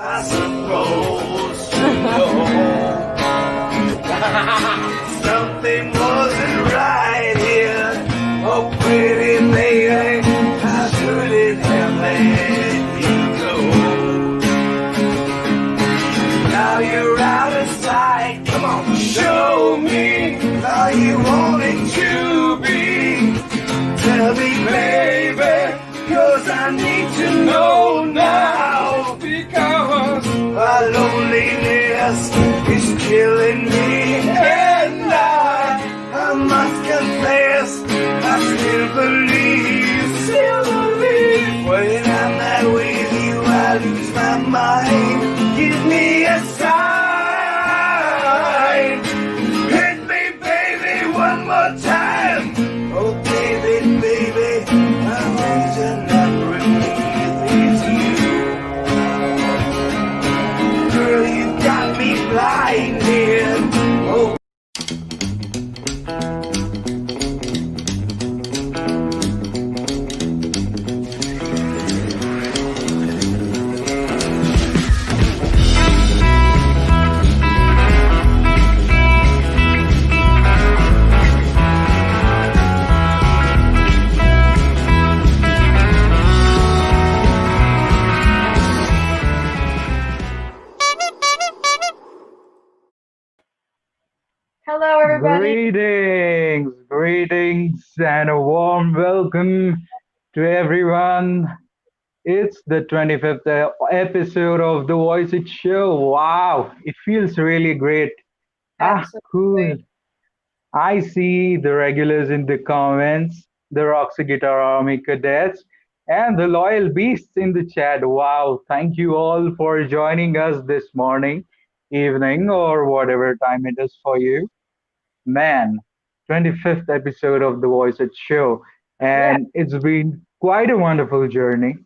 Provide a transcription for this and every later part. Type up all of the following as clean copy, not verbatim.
I suppose to know something wasn't right here. Oh, pretty lady, I shouldn't have let you go. Now you're out of sight. Come on, show me how you want it to be. Tell me, baby, 'cause I need to know now. Because my loneliness is killing me, and I must confess, I still believe when I'm not with you, I lose my mind. Give me a sign, hit me, baby, one more time. Oh, baby, baby, I'm losing that breath is you. Girl, you got me blinded. Oh. Hello, everybody. Greetings, and a warm welcome to everyone. It's the 25th episode of the VoiceIt Show. Wow, it feels really great. Cool. Absolutely. I see the regulars in the comments, the Roxy Guitar Army cadets, and the loyal beasts in the chat. Wow, thank you all for joining us this morning, evening, or whatever time it is for you. Man, 25th episode of the Voice It Show. Yeah, And it's been quite a wonderful journey.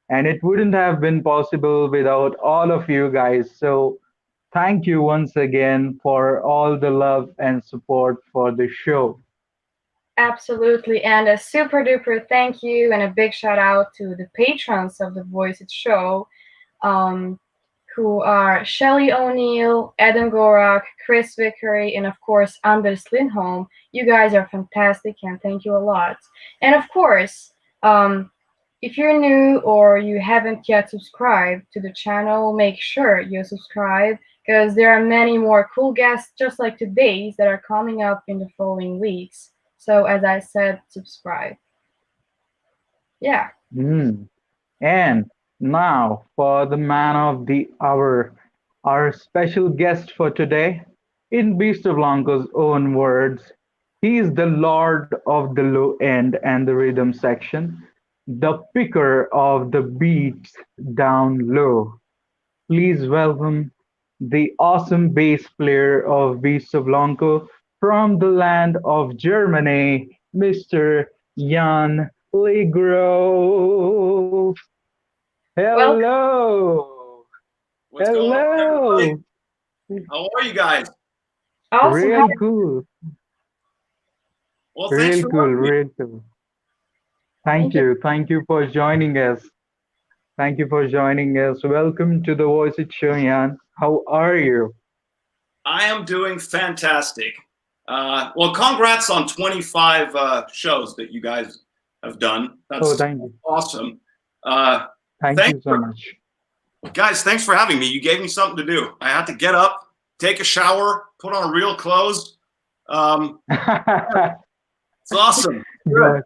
And it wouldn't have been possible without all of you guys. So thank you once again for all the love and support for the show. absolutely. And a super duper thank you and a big shout out to the patrons of the VoiceIt Show, um, who are Shelly O'Neill, Adam Gorak, Chris Vickery, and of course Anders Lindholm. You guys are fantastic and thank you a lot. And of course, if you're new or you haven't yet subscribed to the channel, make sure you subscribe because there are many more cool guests just like today's that are coming up in the following weeks. So as I said, subscribe. Yeah. Mm. And now for the man of the hour, our special guest for today, in Beasto Blanco's own words, he is the lord of the low end and the rhythm section, the picker of the beats down low. Please welcome the awesome bass player of Beasto Blanco from the land of Germany, Mr. Jan Legrove. Welcome. Hello. What's going on, everybody? Hello. How are you guys? Awesome. Real cool. Well, thanks Real for cool. having me. Real cool. Thank Thank you. you. Thank you for joining us. Thank you for joining us. Welcome to the Voice It Show, Jan. How are you? I am doing fantastic. Well, congrats on 25 shows that you guys have done. Oh, That's thank you. awesome. Thank Thanks you so for, much. guys, thanks for having me. You gave me something to do. I had to get up, take a shower, put on real clothes. It's awesome. Good.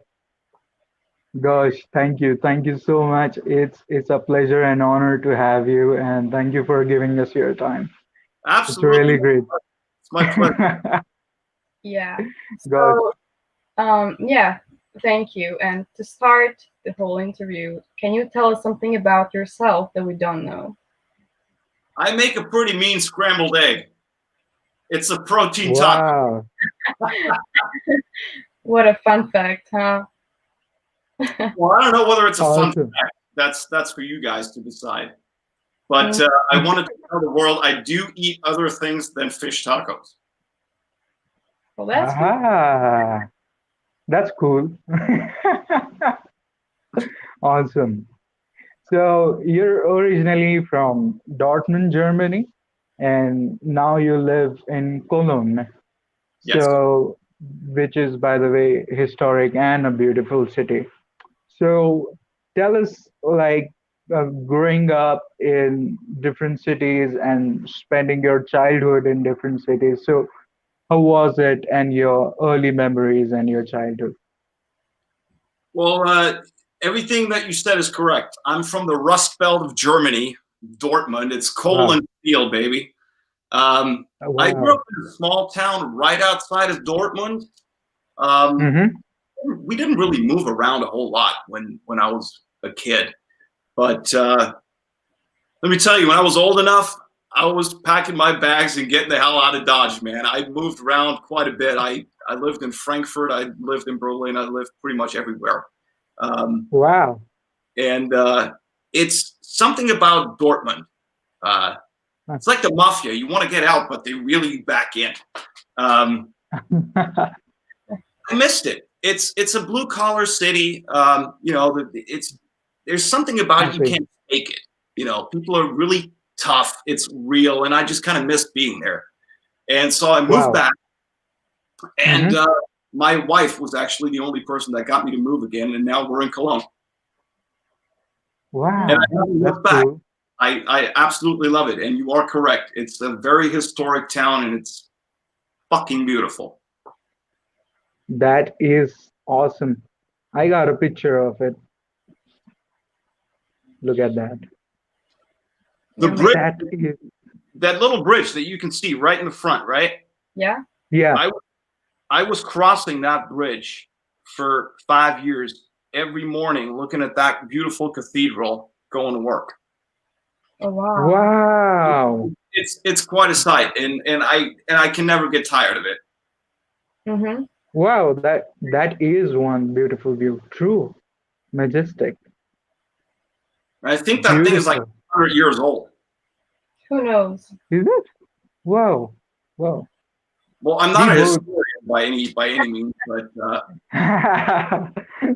Gosh, gosh, thank you. Thank you so much. It's a pleasure and honor to have you, and thank you for giving us your time. It's Absolutely. really great. It's my pleasure. Yeah. Gosh. So, yeah, thank you. And to start the whole interview, can you tell us something about yourself that we don't know? I make a pretty mean scrambled egg. It's a protein taco. Wow. What a fun fact, huh? Well, I don't know whether it's a fun Awesome. fact. That's for you guys to decide. But Mm. I wanted to tell the world I do eat other things than fish tacos. Well, that's good. Aha. That's cool. Awesome. So you're originally from Dortmund, Germany, and now you live in Cologne. Yes. So, which is, by the way, historic and a beautiful city. So, tell us, like, growing up in different cities and spending your childhood in different cities. So, how was it, and your early memories and your childhood? Well, everything that you said is correct. I'm from the Rust Belt of Germany, Dortmund. It's coal Wow. and steel, baby. I grew Wow. up in a small town right outside of Dortmund. Um, Mm-hmm. we didn't really move around a whole lot when I was a kid. But let me tell you, when I was old enough, I was packing my bags and getting the hell out of Dodge, man. I moved around quite a bit. I lived in Frankfurt. I lived in Berlin. I lived pretty much everywhere. Um, Wow. and it's something about Dortmund. Uh, it's like the mafia. You want to get out, but they really back in. Um, I missed it. It's a blue collar city. You know, there's something about I it you see. can't fake it. You know, people are really tough. It's real, and I just kind of missed being there. And so I moved Wow. back, and Mm-hmm. my wife was actually the only person that got me to move again. And now we're in Cologne, and I Wow. haven't That's looked back. cool. I absolutely love it, and you are correct. It's a very historic town, and it's fucking beautiful. That is awesome. I got a picture of it. Look at that. The Yeah, bridge, That is, that little bridge that you can see right in the front, right? yeah. yeah. I I was crossing that bridge for 5 years every morning, looking at that beautiful cathedral going to work. Oh wow. Wow. It's quite a sight, and I can never get tired of it. Mm-hmm. Wow. That is one beautiful view. True. Majestic. And I think that thing is like Beautiful. 100 years old. Who knows? Is it? Wow. Wow. Well, I'm We not a both. historian by any means, but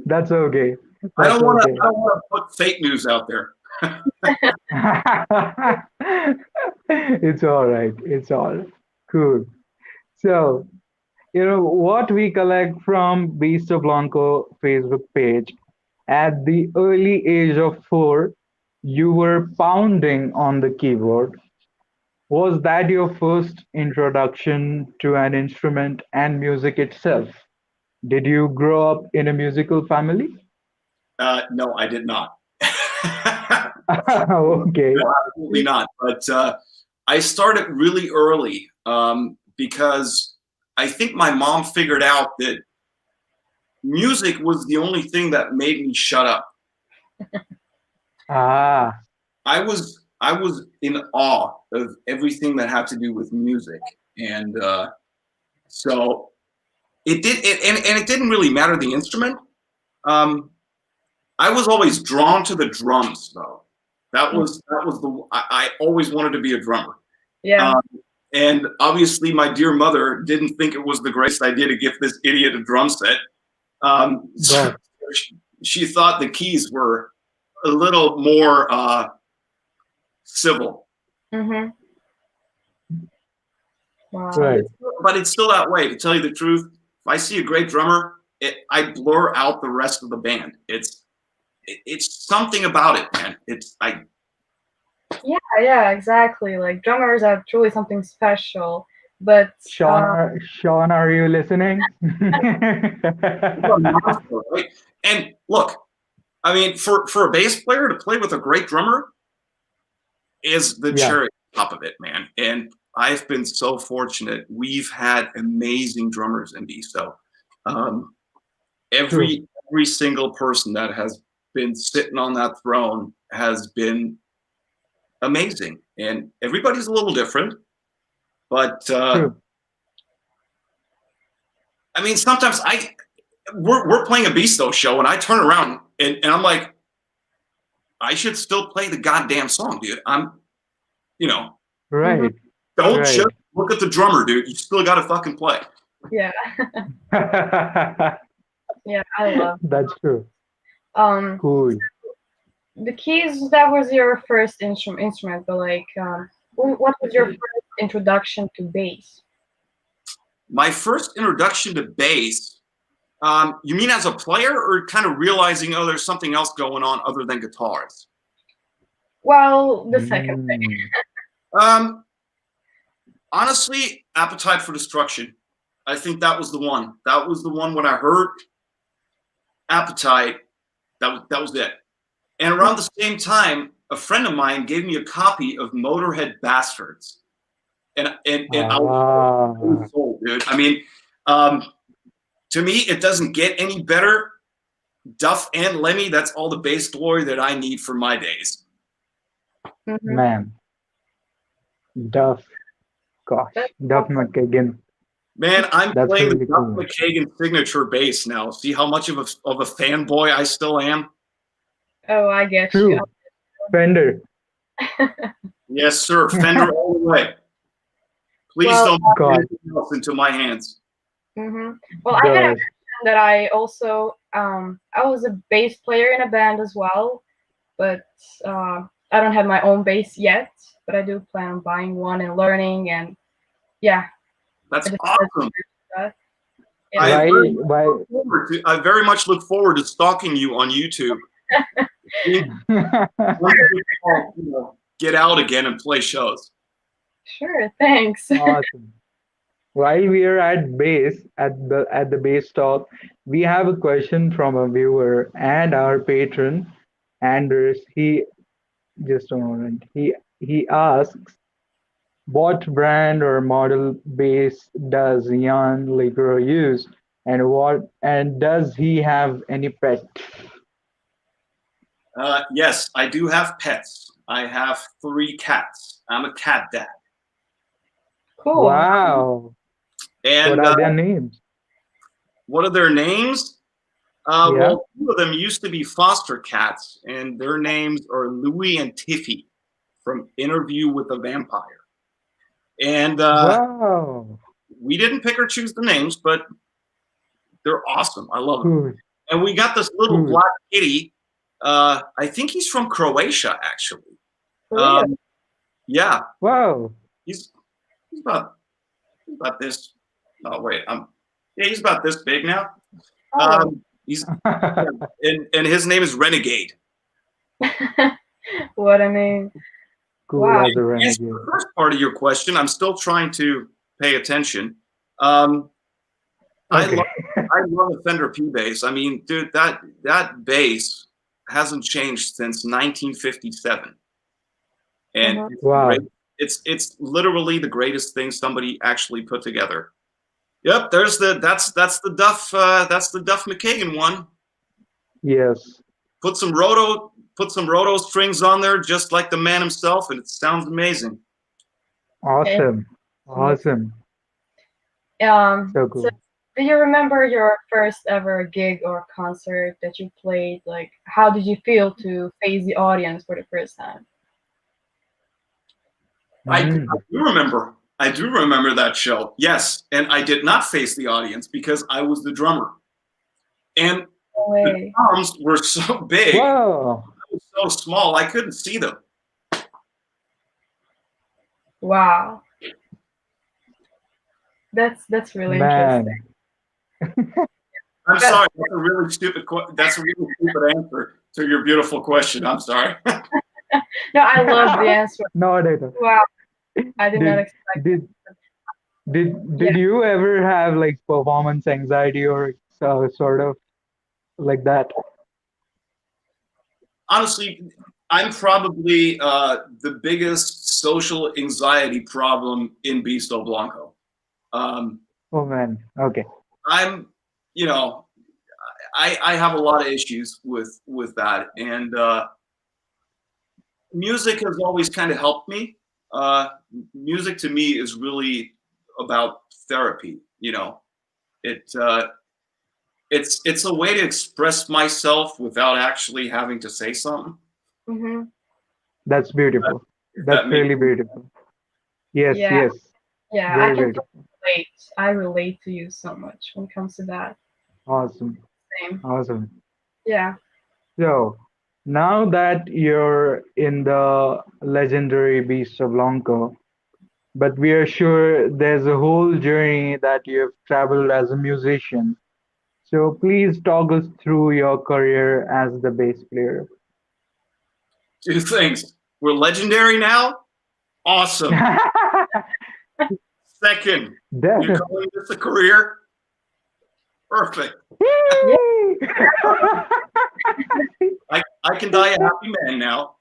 That's okay. I That's don't want to okay. I don't want to put fake news out there. It's all right. It's all cool. So, what we collect from Beasto Blanco Facebook page. At the early age of 4, you were pounding on the keyboard. Was that your first introduction to an instrument and music itself? Did you grow up in a musical family? No, I did not. Okay. No, absolutely not. But I started really early because I think my mom figured out that music was the only thing that made me shut up. Ah, I was in awe of everything that had to do with music, and so and it didn't really matter the instrument. Um, I was always drawn to the drums, though. I always wanted to be a drummer. Yeah. Um, and obviously, my dear mother didn't think it was the greatest idea to give this idiot a drum set. So God. she thought the keys were a little more civil. Mm-hmm. Wow. Right. But it's still that way. To tell you the truth, if I see a great drummer, I blur out the rest of the band. It's something about it, man. Yeah, exactly. Like drummers are truly something special. But Sean, are you listening? Right? And look, I mean, for a bass player to play with a great drummer is the Yeah, cherry on top of it, man. And I've been so fortunate. We've had amazing drummers in Beasto. Um, true. every single person that has been sitting on that throne has been amazing, and everybody's a little different. But True. I mean, sometimes we're playing a Beasto show, and I turn around and I'm like, I should still play the goddamn song, dude. Mhm. Right. Don't just Right. look at the drummer, dude. You still got to fucking play. yeah, yeah, I love. That's true. Um, Cool. the keys, that was your first instrument, but like, what was your first introduction to bass? My first introduction to bass, you mean as a player or kind of realizing, oh, there's something else going on other than guitars? Well, the second thing. Honestly, Appetite for Destruction. I think that was the one. That was the one when I heard Appetite, that was it. And around the same time, a friend of mine gave me a copy of Motorhead Bastards. And I was sold, dude. I mean, to me, it doesn't get any better. Duff and Lemmy, that's all the bass glory that I need for my days. Man, Duff, gosh, Duff McKagan. Man, I'm That's playing really the Duff cool. McKagan signature bass now. See how much of a fanboy I still am? Oh, I get True. you. Fender. Yes, sir. Fender all the way. Please Well, don't put God. anything else into my hands. Well, I'm gonna mention that I also I was a bass player in a band as well, but I don't have my own bass yet. But I do plan on buying one and learning, and yeah. That's I just awesome. that. I Why? I very much look forward to stalking you on YouTube. Get out again and play shows. Sure, thanks. Awesome. While we are at the base talk, we have a question from a viewer and our patron, Anders. He just a moment. He asks, what brand or model bass does Jan Ligro use, and does he have any pet? Yes, I do have pets. I have 3 cats. I'm a cat dad. Cool. Wow. And What are their names? what are their names? Yeah. Well, 2 of them used to be foster cats, and their names are Louie and Tiffy from Interview with the Vampire. And Wow. we didn't pick or choose the names, but they're awesome. I love them. Cool. And we got this little Cool. black kitty. I think he's from Croatia, actually. Really? Yeah, Wow. he's about this. Oh wait, he's about this big now. Oh. He's and his name is Renegade. What a name. Cool Wow. as a Yes, renegade. the first part of your question, I'm still trying to pay attention. I Okay. love the Fender P bass. I mean, dude, that bass hasn't changed since 1957, and it's Wow. great. It's literally the greatest thing somebody actually put together. Yep, that's the Duff McKagan one. Yes. Put some roto strings on there, just like the man himself, and it sounds amazing. Awesome. Awesome. So cool. So do you remember your first ever gig or concert that you played? Like, how did you feel to face the audience for the first time? I do remember. I do remember that show. Yes, and I did not face the audience because I was the drummer, and No the way. drums were so big, Wow. I was so small, I couldn't see them. Wow. That's really Man. interesting. I'm sorry. That's a really stupid. That's a really stupid answer to your beautiful question. I'm sorry. No, I love the answer. Not at all. Wow. I did not expect Did you ever have like performance anxiety or sort of like that? Honestly, I'm probably the biggest social anxiety problem in Beasto Blanco. Oh man. Okay. I'm, you know, I have a lot of issues with that, and music has always kind of helped me. Music to me is really about therapy. You know, it's a way to express myself without actually having to say something. Mm-hmm. That's beautiful. That's really beautiful. Yes. Yeah. Yes. Yeah, Very I can beautiful. relate. I relate to you so much when it comes to that. Awesome. Same. Awesome. Yeah. So, Now that you're in the legendary Beast of Blanco, but we are sure there's a whole journey that you have traveled as a musician. So please talk us through your career as the bass player. Two things. We're legendary now. Awesome. Second, you're Definitely. calling this a career? Perfect. I can die a happy man now.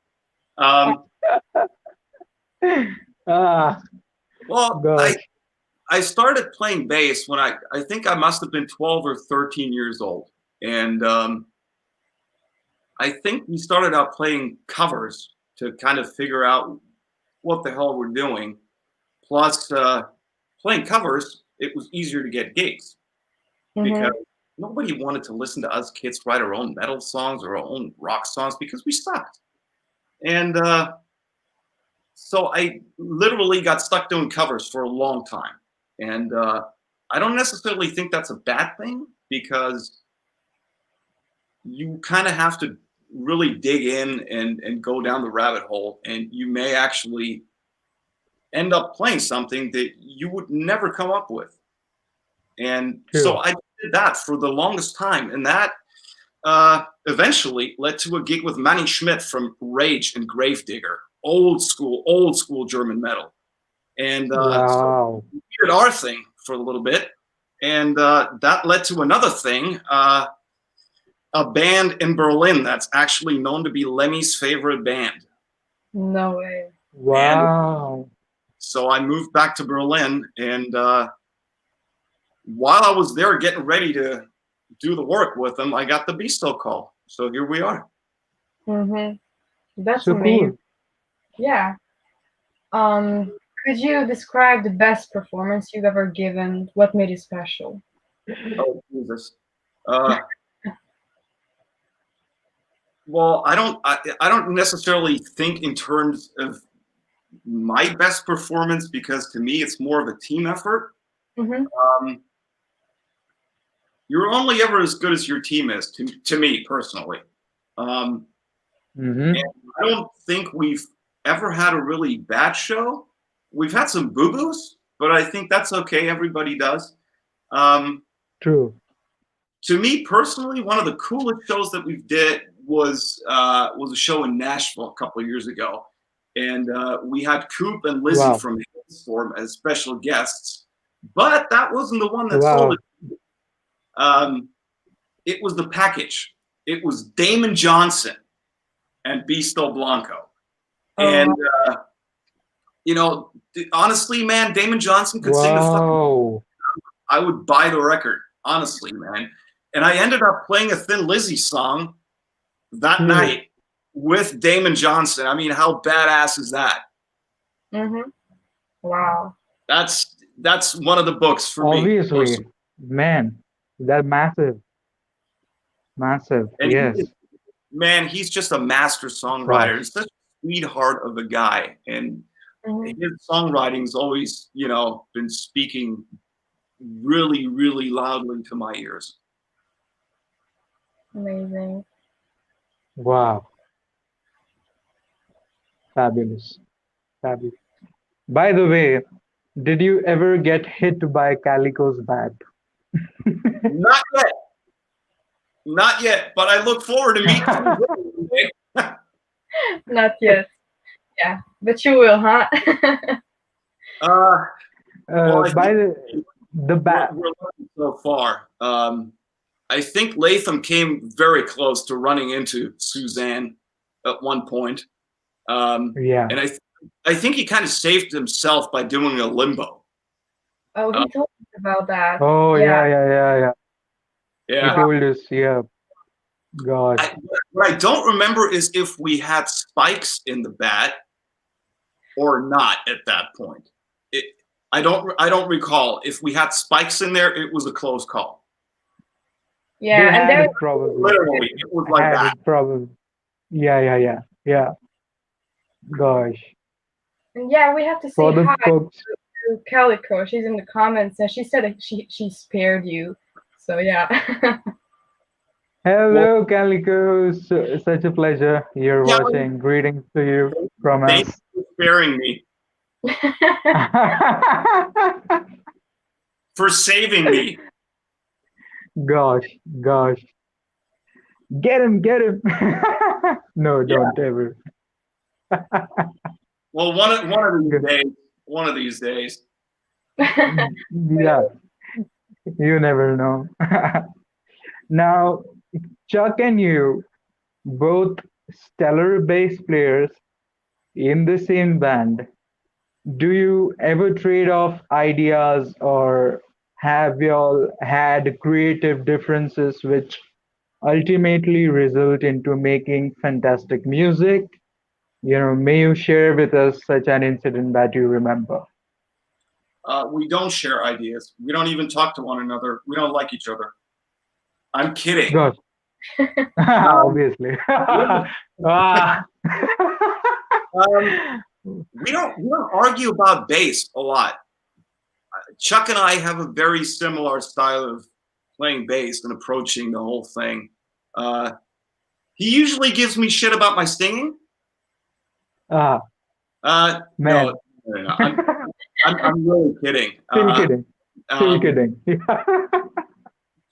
Ah, Well, gosh. I started playing bass when I think I must have been 12 or 13 years old. And I think we started out playing covers to kind of figure out what the hell we're doing. Plus, playing covers, it was easier to get gigs because nobody wanted to listen to us kids write our own metal songs or our own rock songs because we sucked. And so I literally got stuck doing covers for a long time. And I don't necessarily think that's a bad thing because you kind of have to really dig in and go down the rabbit hole. And you may actually end up playing something that you would never come up with. And so True. I did that for the longest time. And that eventually led to a gig with Manny Schmidt from Rage and Gravedigger, old school German metal. And so Wow. we did our thing for a little bit. And that led to another thing, a band in Berlin that's actually known to be Lemmy's favorite band. No way. And Wow. so I moved back to Berlin. And while I was there getting ready to do the work with them, I got the Beasto call. So here we are. That's So amazing. cool. Yeah. Could you describe the best performance you've ever given? What made it special? Oh, Jesus. Well, I don't necessarily think in terms of my best performance because to me it's more of a team effort. Mm-hmm. You're only ever as good as your team is, to me personally. And Mm-hmm. I don't think we've ever had a really bad show. We've had some boo-boos, but I think that's okay. Everybody does. True. To me personally, one of the coolest shows that we did was a show in Nashville a couple of years ago, and we had Coop and Lizzie Wow. from Hailstorm as special guests. But that wasn't the one that sold Wow. it. It was the package. It was Damon Johnson and Beasto Blanco, and you know, honestly, man, Damon Johnson could sing the fucking. Wow. I would buy the record, honestly, man. And I ended up playing a Thin Lizzy song that night with Damon Johnson. I mean, how badass is that? Wow. That's one of the books for me. Obviously, man, they're massive. Massive. And Yes. he's just a master songwriter. Gosh. He's such a sweetheart of a guy. And his songwriting's always, been speaking really, really loudly to my ears. Amazing. Wow. Fabulous. Fabulous. By the way, did you ever get hit by Calico's bat? Not yet. Not yet, but I look forward to meeting you. Not yet. Yeah, but you will, huh? Well, By the bat. we're lucky so far. I think Latham came very close to running into Suzanne at one point. Yeah. And I think he kind of saved himself by doing a limbo. Oh, he told us about that. Oh, yeah. Yeah. He told us, yeah. Gosh. What I don't remember is if we had spikes in the bat or not at that point. I don't recall. If we had spikes in there, it was a close call. Yeah, They and had there it probably. Literally, it was like Had that. it probably. Yeah. Gosh. and yeah, we have to say For the hi folks. to Calico. She's in the comments and she said that she spared you. So yeah. Well, Hello, Calico. Such a pleasure. You're yeah, watching. Greetings to you from thank us. you for sparing me, for saving me. Gosh, gosh. Get him, get him. No, Yeah. don't ever. Well, one of these Good. days, one of these days. Yeah, you never know. Now, Chuck and you, both stellar bass players in the same band, do you ever trade off ideas or have y'all had creative differences which ultimately result into making fantastic music? May you share with us such an incident that you remember? We don't share ideas. We don't even talk to one another. We don't like each other. I'm kidding. Gosh, Um, obviously. yeah, Ah. um, we don't argue about bass a lot. Chuck and I have a very similar style of playing bass and approaching the whole thing. Uh, he usually gives me shit about my singing. Ah, No, man. no, no. I'm really kidding. Still kidding. Still Um, kidding.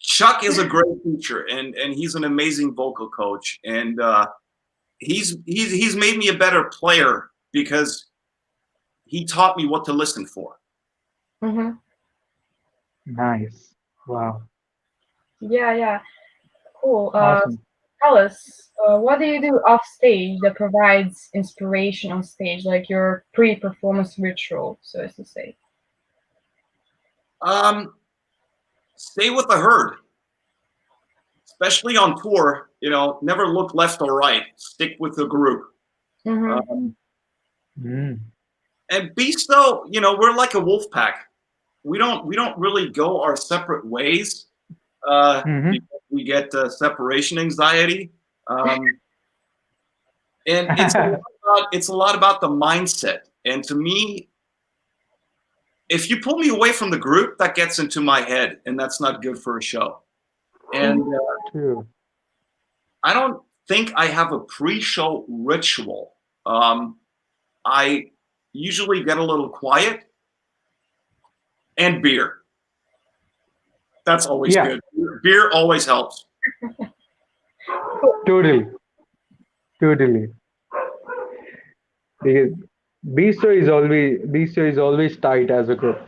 Chuck is a great teacher, and he's an amazing vocal coach, and he's made me a better player because he taught me what to listen for. Hmm. Nice. Wow. Yeah, yeah. Cool. Awesome. Tell us, what do you do off stage that provides inspiration on stage, like your pre-performance ritual, so as to say? Um, Stay with the herd, especially on tour. Never look left or right. Stick with the group. Hmm. Um, Mm. and Beasto, we're like a wolf pack. We don't really go our separate ways Hmm. because we get separation anxiety. Um, and it's a lot about the mindset. And to me, if you pull me away from the group, that gets into my head, and that's not good for a show. And True. I don't think I have a pre-show ritual. I usually get a little quiet and beer. That's always Yeah, good. Beer always helps. totally. Totally. Because Beasto is always tight as a group.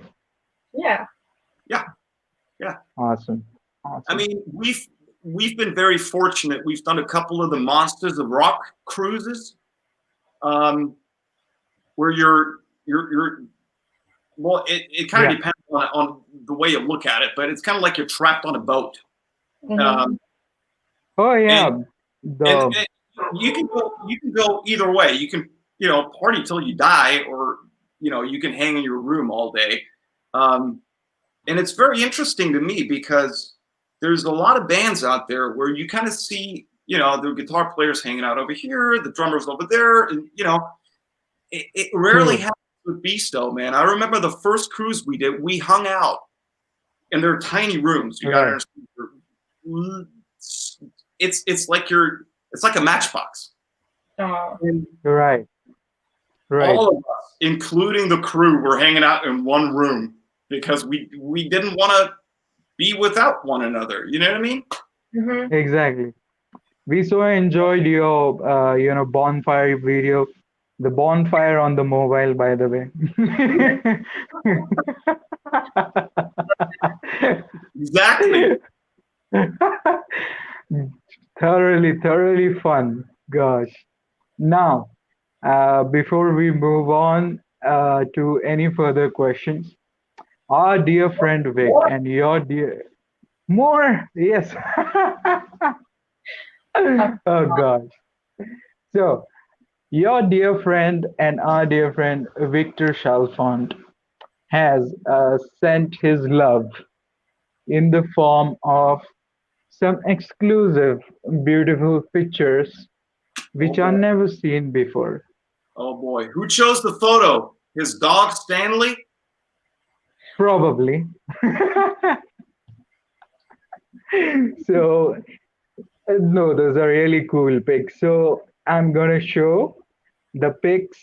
Yeah, yeah. Awesome. I Awesome. mean, we've been very fortunate. We've done a couple of the Monsters of Rock cruises, um, where you're well, it kind of Yeah. depends on the way you look at it, but it's kind of like you're trapped on a boat. Hmm. Um, Oh and yeah. and, The and you can go either way. You can party till you die, or you can hang in your room all day. Um, and it's very interesting to me because there's a lot of bands out there where you kind of see the guitar players hanging out over here, the drummers over there, and it rarely true. happens with Beasto, man. I remember the first cruise we did, we hung out and they're tiny rooms. You got to Right. understand. It's like a matchbox. Oh. And Right. Right. all of us, including the crew, were hanging out in one room because we didn't want to be without one another. You know what I mean? Hmm. Exactly. We so enjoyed your bonfire video. The bonfire on the mobile, by the way. Exactly. Thoroughly, thoroughly fun. Gosh. Now, before we move on to any further questions, our dear friend Vic and your dear more, yes. Oh gosh. So, your dear friend and our dear friend Victor Chalfont has sent his love in the form of some exclusive, beautiful pictures Oh which are boy. never seen before. Oh boy. Who chose the photo? His dog Stanley? Probably. So No, those are really cool pics. So I'm gonna show the pics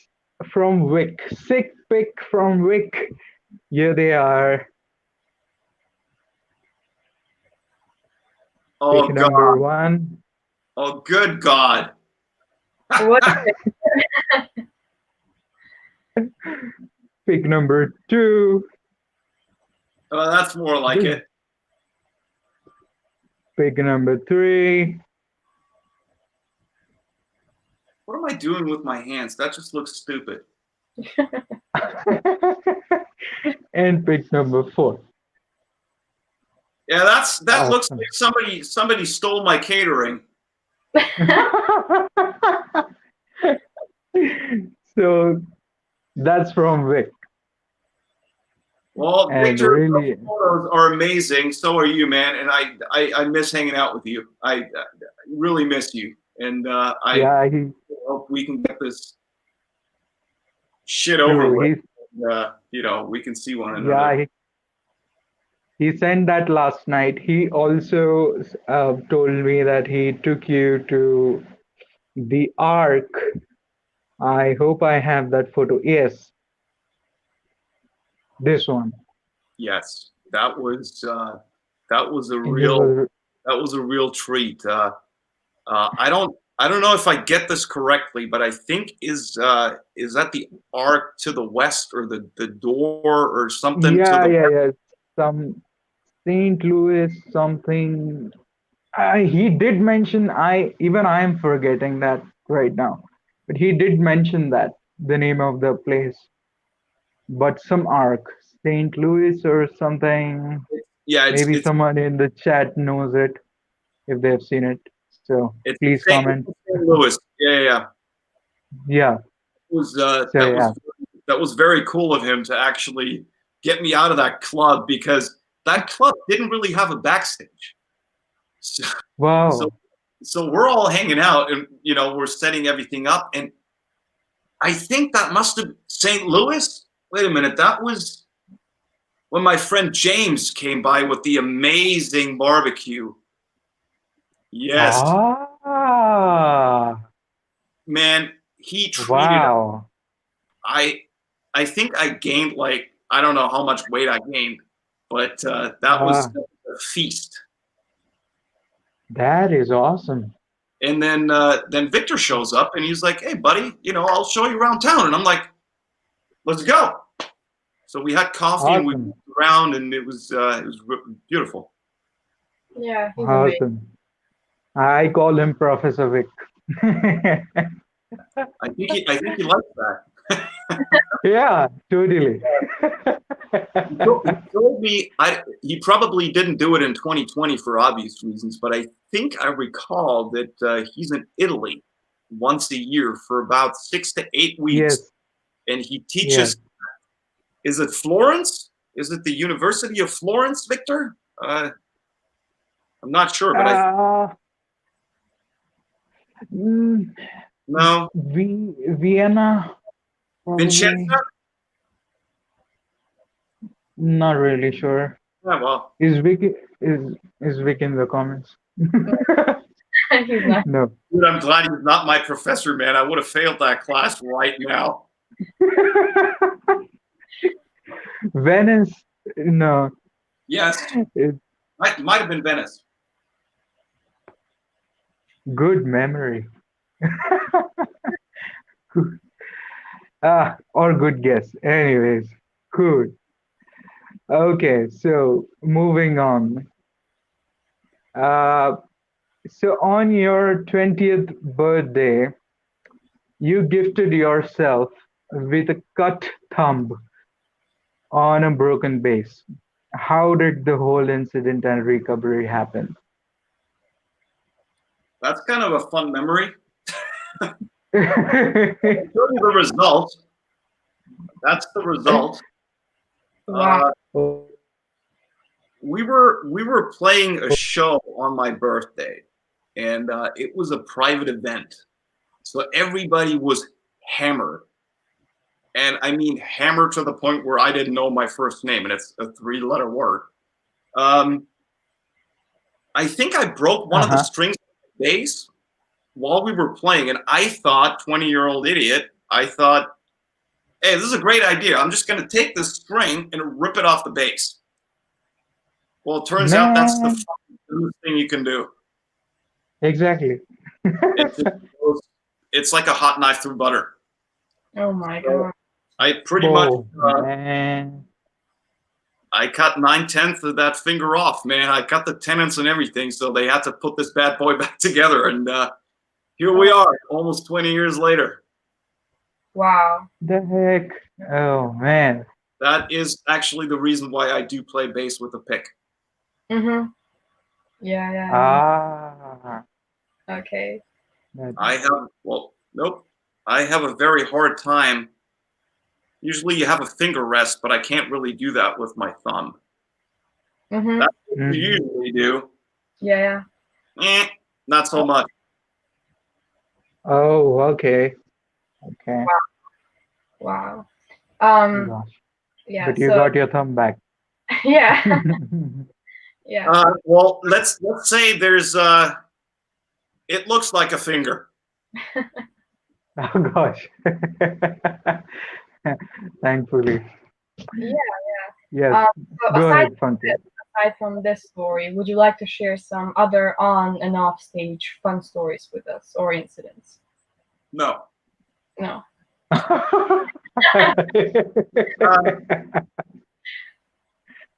from Vic. Sick pic from Vic. Here they are. Pic Oh number God. one. Oh, good God. What? Pic number two. Oh, that's more like This it. pic number three. What am I doing with my hands? That just looks stupid. And pic number four. Yeah, that looks Awesome. like somebody stole my catering. So that's from Vic. Well, And Victor, those really, photos are amazing. So are you, man. And I miss hanging out with you. I really miss you. And I yeah, hope we can get this shit over true. with. You know, we can see one Yeah, another. he sent that last night. He also told me that he took you to the Ark. I hope I have that photo. Yes, this one. Yes, that was a And he real was, treat. I don't know if I get this correctly, but I think is that the arc to the west or the door or something to the yeah. Some St. Louis something. He did mention. I am forgetting that right now, but he did mention that the name of the place. But some Ark, St. Louis or something. yeah, Maybe it's someone in the chat knows it if they've seen it. So it's please comment. St. Louis. Yeah. Yeah. Was So yeah. that was very cool of him to actually get me out of that club because that club didn't really have a backstage. So, so, Wow. so we're all hanging out and you know we're setting everything up and I think that must have St. Louis. Wait a minute, that was when my friend James came by with the amazing barbecue. Yes, Ah. man, he treated Wow. I I think I gained like I don't know how much weight I gained, but that was Ah, a feast. that is awesome. And then Victor shows up and he's like, "Hey, buddy, you know I'll show you around town." And I'm like, "Let's go." So we had coffee and we Awesome. moved around, and it was beautiful. Yeah, he's amazing. Awesome. I call him Professor Vic. I think he likes that. Yeah, totally. He told me he probably didn't do it in 2020 for obvious reasons, but I think I recall that he's in Italy once a year for about 6 to 8 weeks, Yes, and he yes. teaches. Is it Florence? Is it the University of Florence, Victor? I'm not sure, but Uh, mm, no. Vienna, probably. Vincenza? Not really sure. Yeah, well, Is Vic in the comments? He's not. No. dude, I'm glad he's not my professor, man. I would have failed that class right now. Venice? No. Yes, It's might have been Venice. good memory. Or good guess. Anyways, good. Okay, so moving on. Uh, so on your 20th birthday, you gifted yourself with a cut thumb on a broken base. How did the whole incident and recovery happen? That's kind of a fun memory. I'll show you the result. That's the result. Wow. We were playing a show on my birthday, and it was a private event, so everybody was hammered, and I mean hammered to the point where I didn't know my first name, and it's a 3-letter word. I think I broke one of the strings of the bass while we were playing, and I thought, 20-year-old idiot, I thought, hey, this is a great idea. I'm just going to take this string and rip it off the bass. Well, it turns out that's the Man. fucking thing you can do. Exactly. It's like a hot knife through butter. Oh my So god. I pretty Oh, much man. I cut 9/10 of that finger off, man. I cut the tendons and everything, so they had to put this bad boy back together, and here we are, almost 20 years later. Wow. The heck? Oh, man. That is actually the reason why I do play bass with a pick. Mhm. Yeah, yeah. Ah. Okay. Nope. I have a very hard time. Usually you have a finger rest, but I can't really do that with my thumb. Mhm. That's what you usually do. Yeah, yeah. Not so much. Oh, okay. Okay. Wow. Gosh. Yeah. But you So got your thumb back. yeah, yeah. Well, let's say there's it looks like a finger. Oh, gosh. Thankfully. Yeah. Yes. So Go ahead, Funky. aside from this story, would you like to share some other on and off stage fun stories with us or incidents? No. No.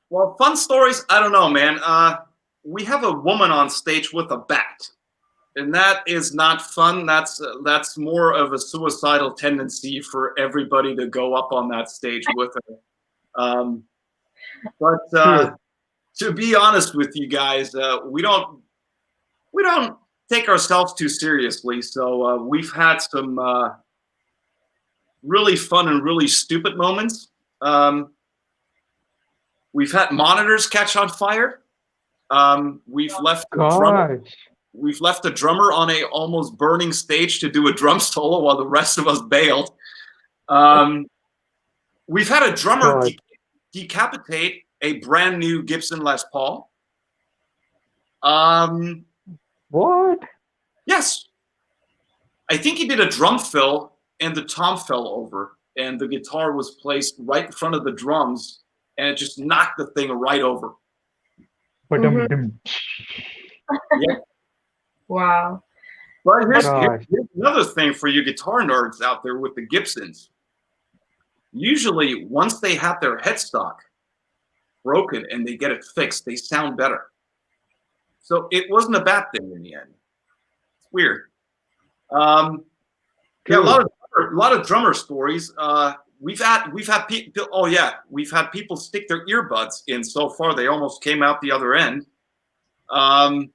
Well, fun stories, I don't know, man. We have a woman on stage with a bat, and that is not fun. That's more of a suicidal tendency for everybody to go up on that stage with her. But to be honest with you guys, we don't take ourselves too seriously. So we've had some really fun and really stupid moments. We've had monitors catch on fire. We've left the drummer on a almost burning stage to do a drum solo while the rest of us bailed. We've had a drummer decapitate a brand new Gibson Les Paul. What? Yes. I think he did a drum fill and the tom fell over and the guitar was placed right in front of the drums and it just knocked the thing right over. Yeah. Wow. But here's another thing for you guitar nerds out there with the Gibsons. Usually, once they have their headstock broken and they get it fixed, they sound better. So it wasn't a bad thing in the end. It's weird. Yeah, a lot of drummer stories. We've had people. Oh yeah, we've had people stick their earbuds in so far they almost came out the other end. And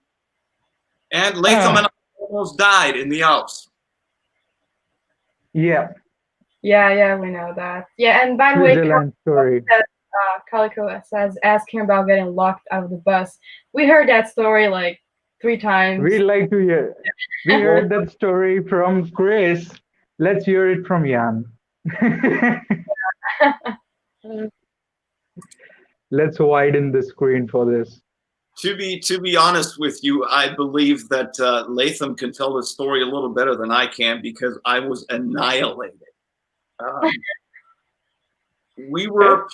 Latham and I almost died in the Alps. Yeah. Yeah, we know that. Yeah, and by the way, Calico says asking about getting locked out of the bus. We heard that story like 3 times. We'd like to hear. We heard that story from Chris. Let's hear it from Jan. Let's widen the screen for this. To be honest with you, I believe that Latham can tell the story a little better than I can because I was annihilated. We were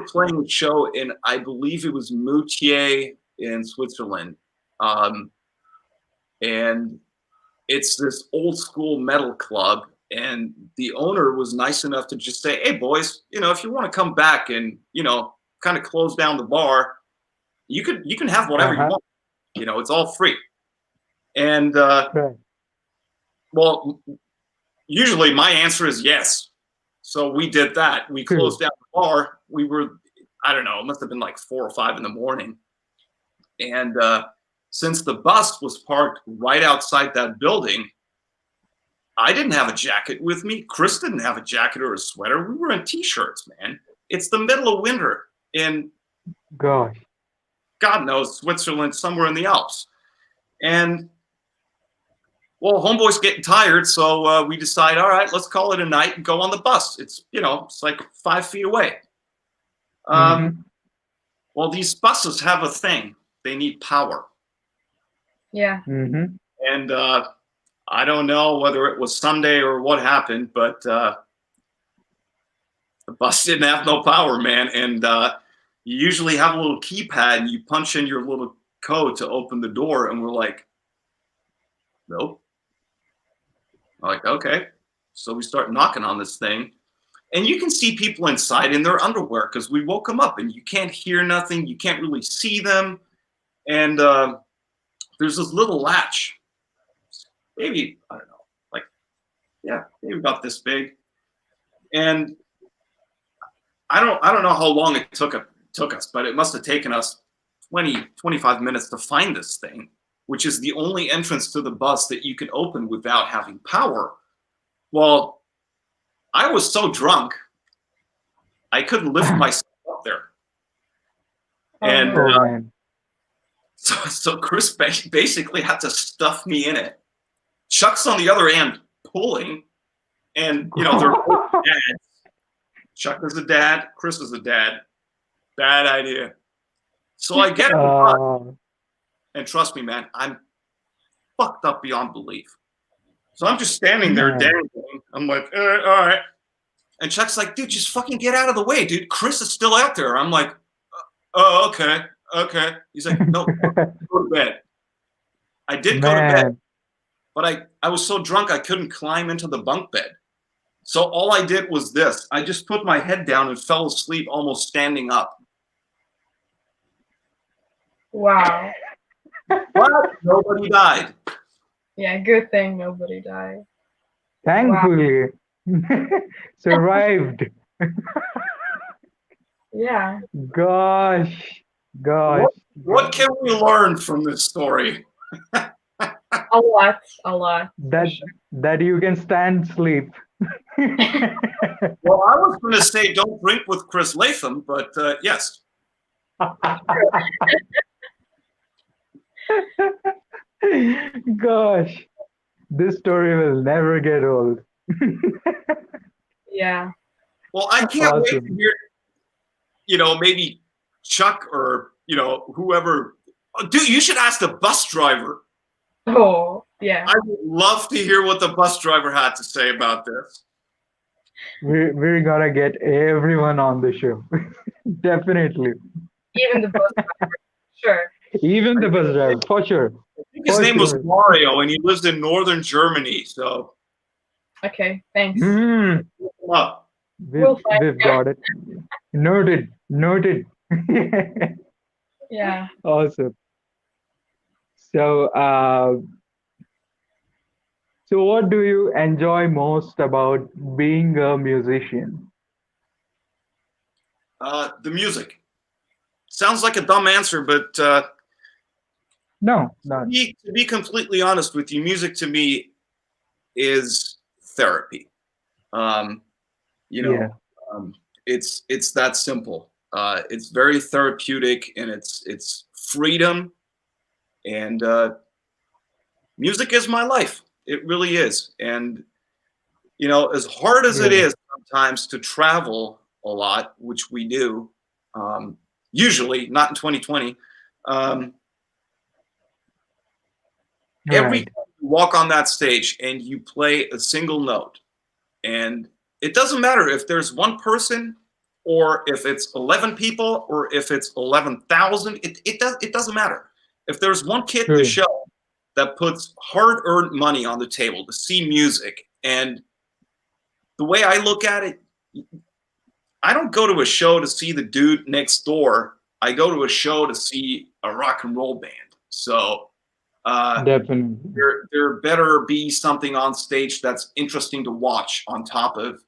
playing a show in, I believe it was Moutier in Switzerland, and it's this old school metal club. And the owner was nice enough to just say, "Hey boys, if you want to come back and kind of close down the bar, you can have whatever you want. It's all free." And well, usually my answer is yes. So we did that. We closed down the bar. We were, I don't know, it must have been like 4 or 5 in the morning. And since the bus was parked right outside that building, I didn't have a jacket with me. Chris didn't have a jacket or a sweater. We were in t-shirts, man. It's the middle of winter in God knows, Switzerland, somewhere in the Alps. And well, homeboy's getting tired, so we decide, all right, let's call it a night and go on the bus. It's, it's like 5 feet away. Well, these buses have a thing. They need power. Yeah. Mm-hmm. And I don't know whether it was Sunday or what happened, but the bus didn't have no power, man. And you usually have a little keypad and you punch in your little code to open the door. And we're like, nope. I'm like, okay. So we start knocking on this thing. And you can see people inside in their underwear because we woke them up and you can't hear nothing. You can't really see them. And there's this little latch, maybe, I don't know, like, yeah, maybe about this big. And I don't know how long it took us, but it must have taken us 25 minutes to find this thing, which is the only entrance to the bus that you can open without having power. Well, I was so drunk, I couldn't lift myself up there. Oh, And no. Oh man. so Chris basically had to stuff me in it. Chuck's on the other end pulling, and they're both dads. Chuck is a dad, Chris is a dad. Bad idea. So I get in the bus, and trust me, man, I'm fucked up beyond belief. So I'm just standing there Man. dangling. I'm like, all right. And Chuck's like, dude, just fucking get out of the way, dude. Chris is still out there. I'm like, oh, okay. He's like, no, go to bed. I did go to bed, Man. but I was so drunk I couldn't climb into the bunk bed. So all I did was this. I just put my head down and fell asleep almost standing up. Wow. But nobody died. Yeah, good thing nobody died. Thankfully. Survived. Yeah. Gosh. What can we learn from this story? A lot. That you can stand sleep. Well, I was going to say don't drink with Chris Latham, but yes. Gosh. This story will never get old. Yeah. Well, I can't wait Awesome. to hear, maybe Chuck or, whoever. Dude, you should ask the bus driver. Oh, yeah. I would love to hear what the bus driver had to say about this. We're gonna get everyone on the show. Definitely. Even the bus driver. Sure. Even the bus driver, for sure. I think his For name was sure. Mario, and he lives in northern Germany. So Okay, thanks. Mhm. look him up. We'll find We've got it. Noted. Yeah. Awesome. So, so what do you enjoy most about being a musician? The music. Sounds like a dumb answer, but No, not. to be completely honest with you, music to me is therapy. Yeah. It's that simple. It's very therapeutic, and it's freedom, and music is my life. It really is. And as hard as it Yeah. is sometimes to travel a lot, which we do, usually not in 2020. Every Right. time you walk on that stage and you play a single note, and it doesn't matter if there's one person or if it's 11 people or if it's 11,000, it doesn't matter. If there's one kid in the True. show that puts hard-earned money on the table to see music, and the way I look at it, I don't go to a show to see the dude next door. I go to a show to see a rock and roll band. So Definitely. there better be something on stage that's interesting to watch on top of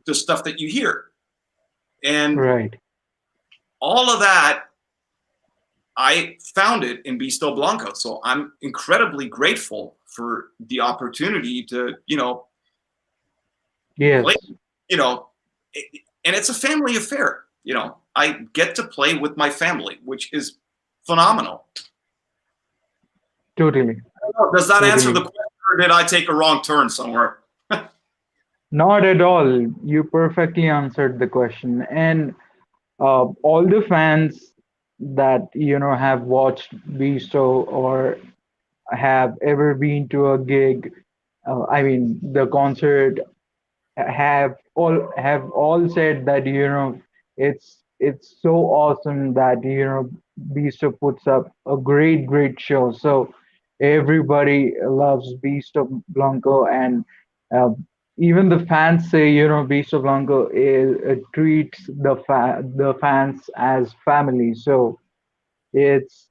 the stuff that you hear. And Right. all of that, I found it in Beasto Blanco. So I'm incredibly grateful for the opportunity to, Yes. play, and it's a family affair. I get to play with my family, which is phenomenal. Totally. Does that answer the Totally. question, or did I take a wrong turn somewhere? Not at all. You perfectly answered the question. And all the fans that have watched Beasto or have ever been to a gig, I mean, the concert, have all said that it's so awesome that Beasto puts up a great show. So everybody loves Beasto Blanco, and uh, even the fans say Beasto Blanco treats the fans as family. So it's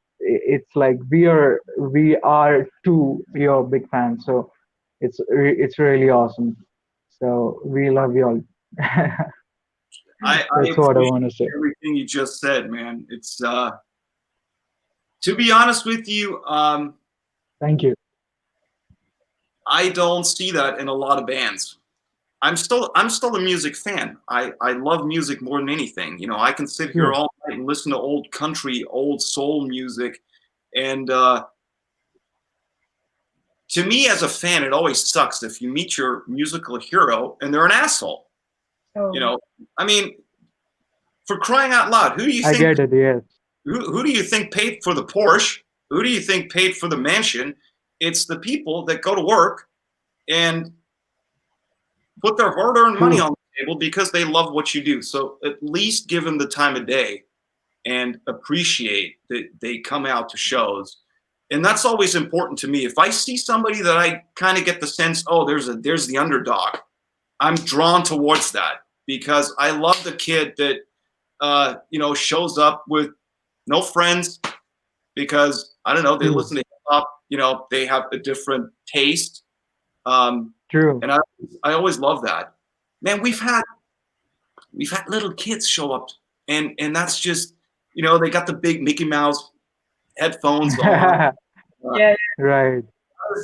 like we are too your big fans. So it's really awesome. So we love y'all. I That's what I appreciate want to say. everything you just said, man. It's to be honest with you, Thank you. I don't see that in a lot of bands. I'm still a music fan. I love music more than anything. I can sit here True. all night and listen to old country, old soul music, and to me as a fan, it always sucks if you meet your musical hero and they're an asshole. You Oh, know, I mean, for crying out loud, who do you I think get it. Yes. who do you think paid for the Porsche? Who do you think paid for the mansion? It's the people that go to work and put their hard-earned money True. on the table because they love what you do. So at least give them the time of day and appreciate that they come out to shows. And that's always important to me. If I see somebody that I kind of get the sense, oh, there's the underdog, I'm drawn towards that because I love the kid that shows up with no friends because I don't know, they True. listen to hip hop, they have a different taste. Um, True. and I always love that. Man, we've had little kids show up and that's just, they got the big Mickey Mouse headphones on. Uh, yeah, Right.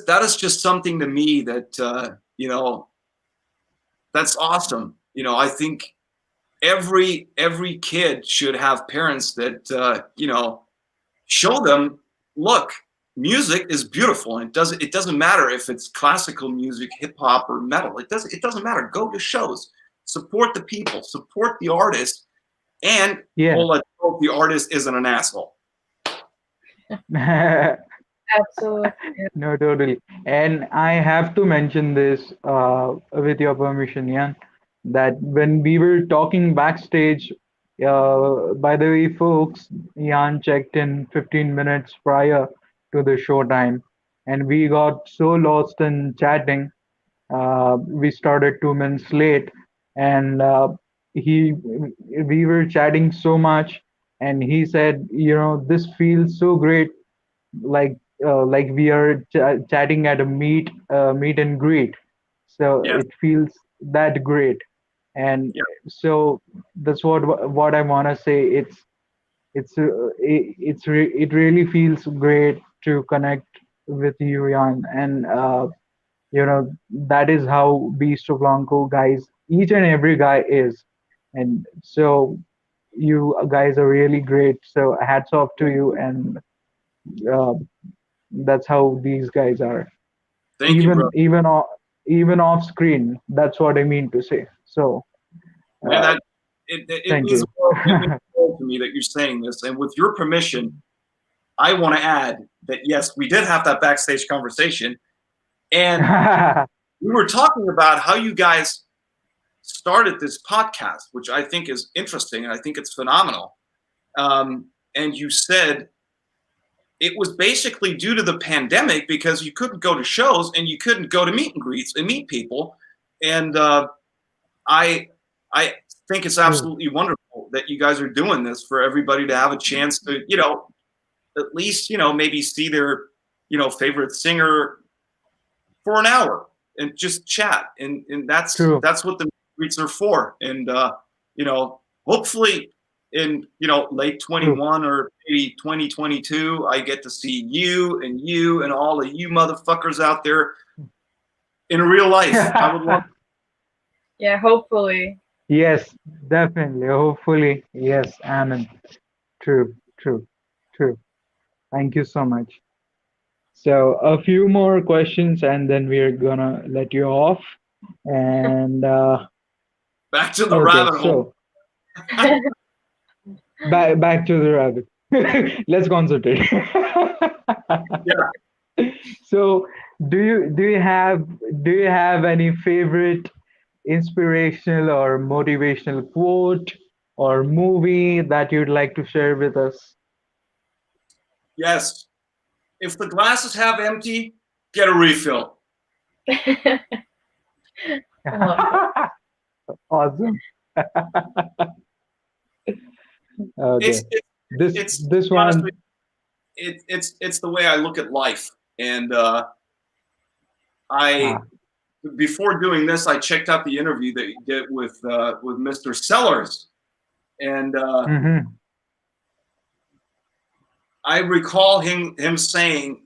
that is just something to me that that's awesome. I think every kid should have parents that show them, look, music is beautiful, and it doesn't matter if it's classical music, hip hop, or metal. It doesn't matter. Go to shows, support the people, support the artist, and Yeah. well, let's hope the artist isn't an asshole. absolutely. No, totally. And I have to mention this, with your permission, Jan, that when we were talking backstage, by the way, folks, Jan checked in 15 minutes prior to the show time, and we got so lost in chatting. We started 2 minutes late, and he we were chatting so much, and he said, this feels so great, like we are chatting at a meet and greet. So Yes, it feels that great, and yeah, so that's what I want to say. It really feels great to connect with you, Jan, and that is how Beast of Blanco guys, each and every guy is, and so you guys are really great. So hats off to you, and uh, that's how these guys are. thank you, Even bro. even off even off screen. That's what I mean to say. So Man, uh, that it thank means you. the world. It means the world to me that you're saying this, and with your permission, I want to add that yes, we did have that backstage conversation, and we were talking about how you guys started this podcast, which I think is interesting and I think it's phenomenal. And you said it was basically due to the pandemic because you couldn't go to shows and you couldn't go to meet and greets and meet people. And I I think it's True. absolutely wonderful that you guys are doing this for everybody to have a chance to, at least, maybe see their, favorite singer for an hour and just chat. And that's True. that's what the greets are for. And hopefully in late True. 21 or maybe 2022, I get to see you and all of you motherfuckers out there in real life. I would love. Yeah, hopefully. Yes, definitely. Hopefully, yes. Amen. True. True. True. Thank you so much. So a few more questions, and then we're gonna let you off. And Back to the okay, rabbit hole. so back to the rabbit. Let's concentrate. Yeah. So, do you have any favorite inspirational or motivational quote or movie that you'd like to share with us? Yes. If the glass is half empty, get a refill. I love that. Awesome. Okay. It's it, This it's to this be honest one. with you, it's the way I look at life. And I Ah. before doing this, I checked out the interview that you did with Mr. Sellers, and Mm-hmm. I recall him saying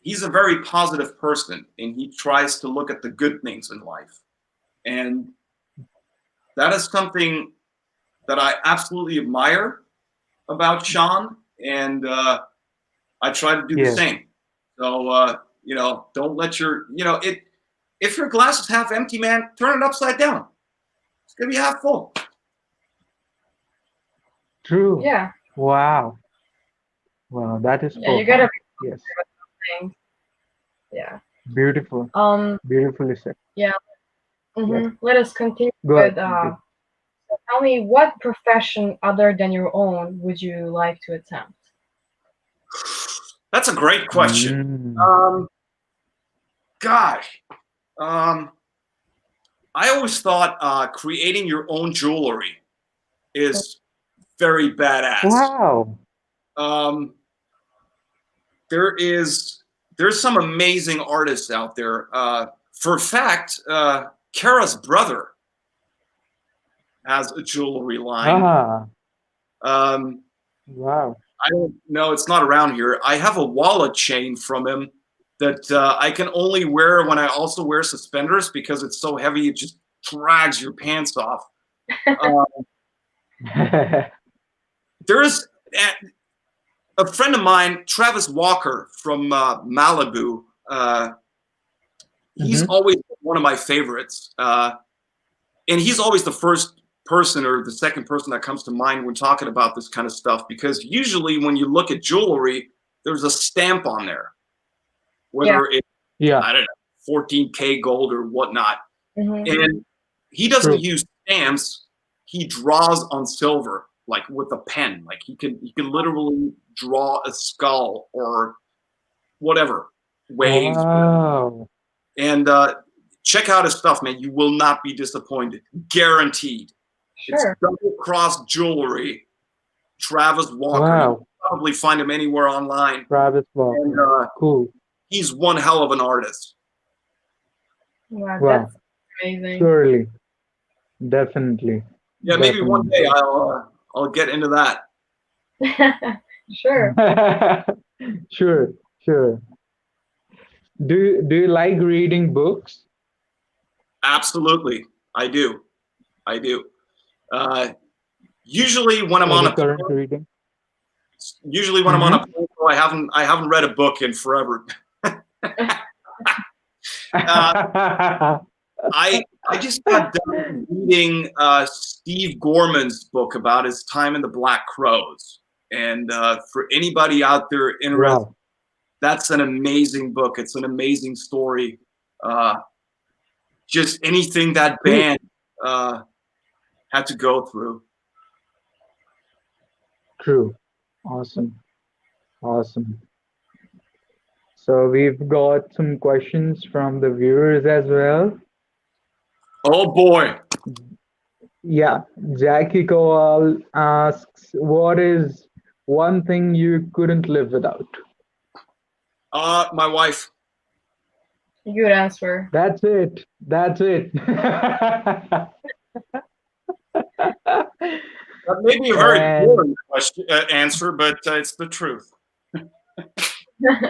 he's a very positive person, and he tries to look at the good things in life, and that is something that I absolutely admire about Sean, and I try to do the Yes. same. So don't let your it. If your glass is half empty, man, turn it upside down. It's gonna be half full. True. Yeah, Wow. Wow. That is yeah, you gotta profound. be Yes. things. Yeah. Beautiful. Um. Beautifully said. Yeah. Yes. Let us continue Go ahead. with. Continue. Tell me, what profession other than your own would you like to attempt? That's a great question. Mm. Um, Gosh, um, I always thought creating your own jewelry is very badass. Wow. Um, there is there's some amazing artists out there. For a fact, Kara's brother has a jewelry line. Ah. Um, Wow. I don't know, it's not around here. I have a wallet chain from him that I can only wear when I also wear suspenders because it's so heavy it just drags your pants off. Uh, there's a friend of mine, Travis Walker from Malibu. He's Mm-hmm. always one of my favorites. And he's always the first person or the second person that comes to mind when talking about this kind of stuff because usually when you look at jewelry, there's a stamp on there, Yeah. whether it's, Yeah. I don't know, 14K gold or whatnot. Hmm. And he doesn't True. use stamps. He draws on silver, like with a pen. Like he can literally draw a skull or whatever, waves, whatever. Wow. And check out his stuff, man. You will not be disappointed. Guaranteed. It's Sure. double cross jewelry. Travis Walker. You Wow. can probably find him anywhere online. Travis And Walker. Cool. he's one hell of an artist. Wow, Wow. that's amazing. Surely. Definitely. Yeah, maybe one day Definitely. I'll get into that. Sure. Sure. Sure. Do you like reading books? Absolutely, I do. I do. Uh, usually when I'm on Any a current reading? I'm on a Mm-hmm. plane, I haven't read a book in forever. I just got done reading Steve Gorman's book about his time in the Black Crows, and for anybody out there interested, Wow. that's an amazing book. It's an amazing story. Uh, just anything that Cool. band had to go through. True. Awesome. Awesome. So we've got some questions from the viewers as well. Oh boy, Yeah, Jackie Kowal asks, "What is one thing you couldn't live without?" my wife. Good answer. That's it. That's it. That may be a very And boring question, answer, but it's the truth.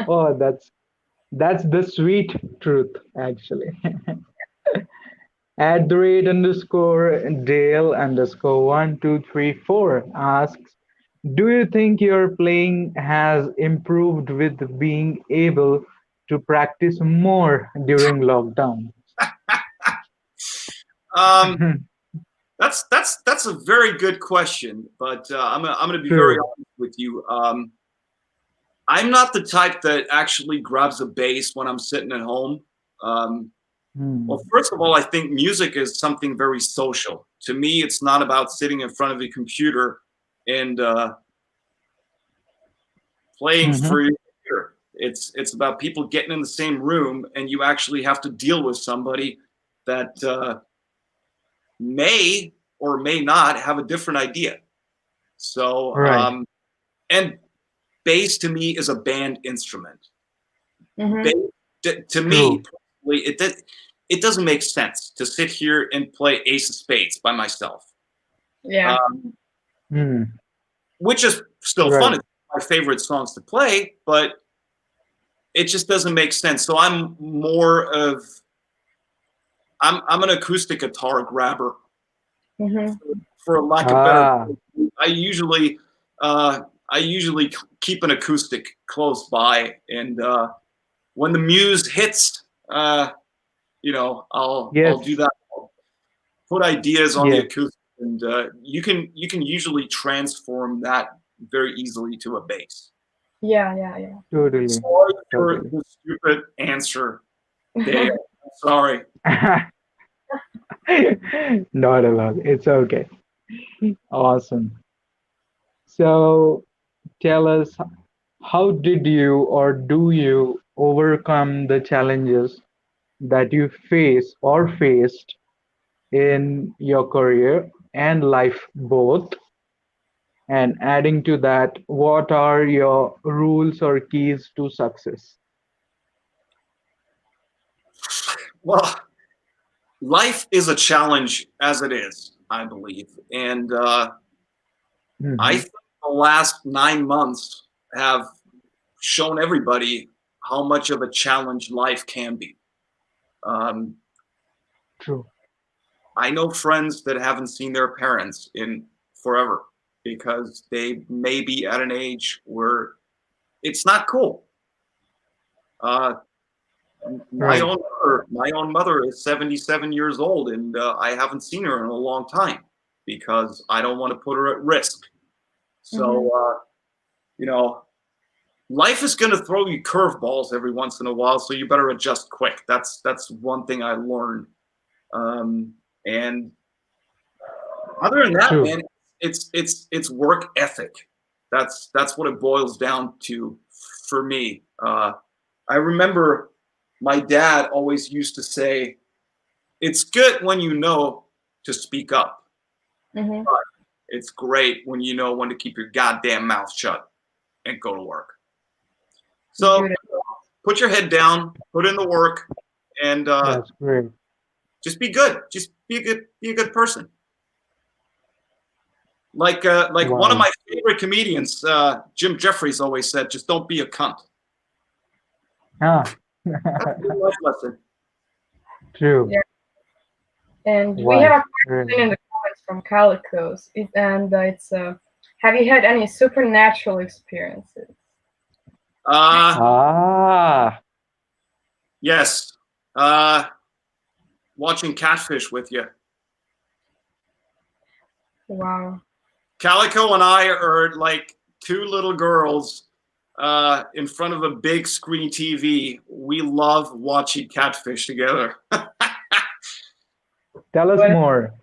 oh, that's the sweet truth, actually. At the rate underscore Dale underscore 1234 asks, "Do you think your playing has improved with being able to practice more during lockdown?" Um, that's a very good question, but I'm gonna be very True. honest with you. I'm not the type that actually grabs a bass when I'm sitting at home. Well, first of all, I think music is something very social. To me, it's not about sitting in front of a computer and playing for your computer. It's about people getting in the same room, and you actually have to deal with somebody that may or may not have a different idea. So, Right. and bass to me is a band instrument. Mm-hmm. To me, personally, it doesn't make sense to sit here and play Ace of Spades by myself. Yeah. Which is still Right. fun. It's my favorite songs to play, but it just doesn't make sense. So I'm more of I'm an acoustic guitar grabber, Mm-hmm. for a lack of better. I usually keep an acoustic close by, and when the muse hits, you know, I'll do that. I'll put ideas on the acoustic, and you can usually transform that very easily to a bass. Yeah. Totally. Sorry for the stupid answer, Dale. I'm sorry. Not at all. It's okay. Awesome. So tell us, how did you or do you overcome the challenges that you face or faced in your career and life both? And adding to that, what are your rules or keys to success? Well, life is a challenge as it is, I believe. And I think the last 9 months have shown everybody how much of a challenge life can be. True. I know friends that haven't seen their parents in forever because they may be at an age where it's not cool. My own mother is 77 years old, and I haven't seen her in a long time because I don't want to put her at risk. So, you know, life is going to throw you curveballs every once in a while, so you better adjust quick. That's one thing I learned. And other than that, man, it's work ethic. That's what it boils down to for me. I remember my dad always used to say, "It's good when you know to speak up. Mm-hmm. But it's great when you know when to keep your goddamn mouth shut and go to work." So put your head down, put in the work, and That's great. just be good. Just be a good person. Like one of my favorite comedians, Jim Jeffries, always said, "Just don't be a cunt." Ah, That's a good life lesson. true. Yeah. And we Wow. have a question in the comments from Calicos, and it's have you had any supernatural experiences? Yes. Watching Catfish with you. Wow. Calico and I are like two little girls in front of a big screen TV. We love watching Catfish together. Tell us more.